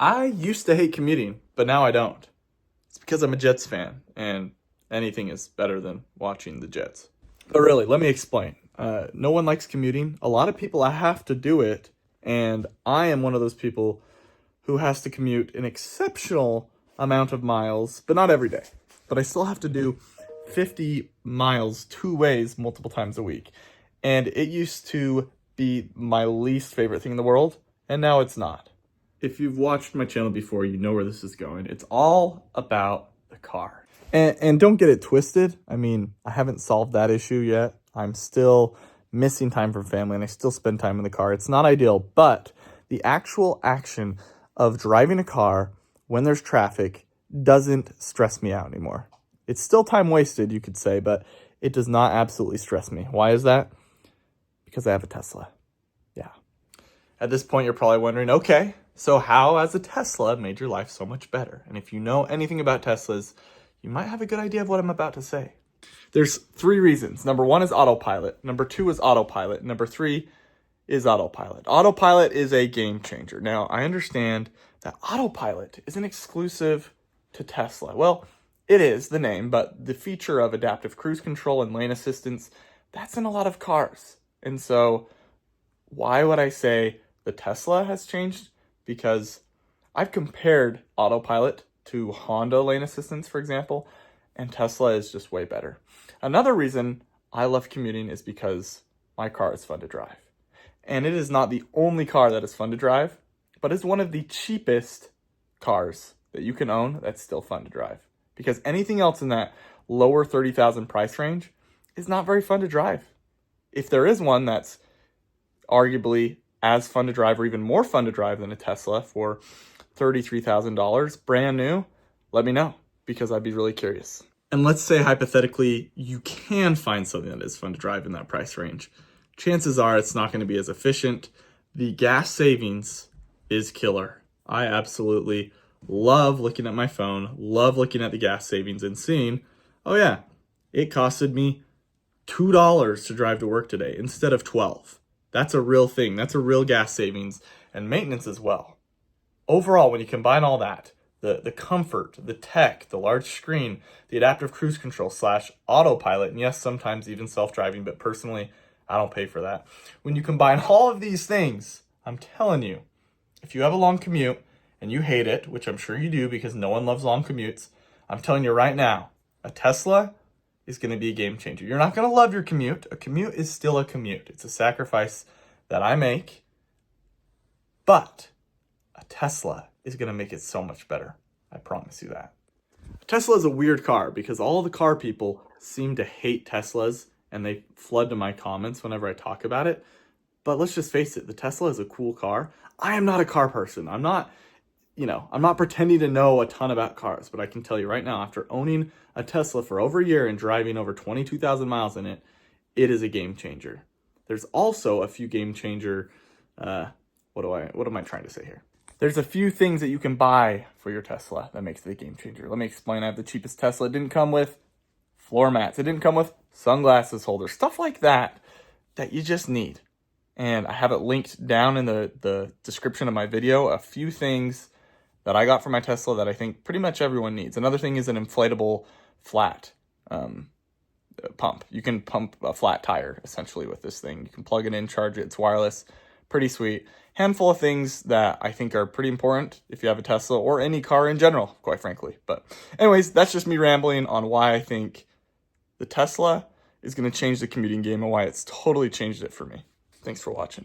I used to hate commuting, but now I don't. It's because I'm a Jets fan, and anything is better than watching the Jets. But really, let me explain. No one likes commuting. A lot of people have to do it, and I am one of those people who has to commute an exceptional amount of miles, but not every day. But I still have to do 50 miles two ways multiple times a week. And it used to be my least favorite thing in the world, and now it's not. If you've watched my channel before, you know where this is going. It's all about the car. And don't get it twisted. I mean, I haven't solved that issue yet. I'm still missing time from family, and I still spend time in the car. It's not ideal, but the actual action of driving a car when there's traffic doesn't stress me out anymore. It's still time wasted, you could say, but it does not absolutely stress me. Why is that? Because I have a Tesla. Yeah. At this point, you're probably wondering, okay, so how has a Tesla made your life so much better? And if you know anything about Teslas, you might have a good idea of what I'm about to say. There's 3 reasons. Number 1 is autopilot. Number 2 is autopilot. Number 3 is autopilot. Autopilot is a game changer. Now, I understand that autopilot isn't exclusive to Tesla. Well, it is the name, but the feature of adaptive cruise control and lane assistance, that's in a lot of cars. And so why would I say the Tesla has changed? Because I've compared autopilot to Honda lane assistance, for example, and Tesla is just way better. Another reason I love commuting is because my car is fun to drive. And it is not the only car that is fun to drive, but it's one of the cheapest cars that you can own that's still fun to drive. Because anything else in that lower 30,000 price range is not very fun to drive. If there is one that's arguably as fun to drive or even more fun to drive than a Tesla for $33,000 brand new, let me know, because I'd be really curious. And let's say hypothetically you can find something that is fun to drive in that price range. Chances are it's not going to be as efficient. The gas savings is killer. I absolutely love looking at my phone, love looking at the gas savings and seeing, oh yeah, it costed me $2 to drive to work today instead of $12. That's a real thing. That's a real gas savings and maintenance as well. Overall, when you combine all that, the comfort, the tech, the large screen, the adaptive cruise control / autopilot, and yes, sometimes even self-driving, but personally, I don't pay for that. When you combine all of these things, I'm telling you, if you have a long commute and you hate it, which I'm sure you do because no one loves long commutes, I'm telling you right now, a Tesla is going to be a game changer. You're not going to love your commute. A commute is still a commute. It's a sacrifice that I make, but a Tesla is going to make it so much better. I promise you that. Tesla is a weird car because all the car people seem to hate Teslas and they flood to my comments whenever I talk about it. But let's just face it, the Tesla is a cool car. I am not a car person. I'm not pretending to know a ton about cars, but I can tell you right now, after owning a Tesla for over a year and driving over 22,000 miles in it, it is a game changer. There's also a few game changer, what am I trying to say here? There's a few things that you can buy for your Tesla that makes it a game changer. Let me explain. I have the cheapest Tesla. It didn't come with floor mats. It didn't come with sunglasses holders, stuff like that you just need. And I have it linked down in the description of my video, a few things that I got for my Tesla that I think pretty much everyone needs. Another thing is an inflatable flat pump. You can pump a flat tire essentially with this thing. You can plug it in, charge it, it's wireless, pretty sweet. Handful of things that I think are pretty important if you have a Tesla or any car in general, quite frankly. But anyways, that's just me rambling on why I think the Tesla is going to change the commuting game and why it's totally changed it for me. Thanks for watching.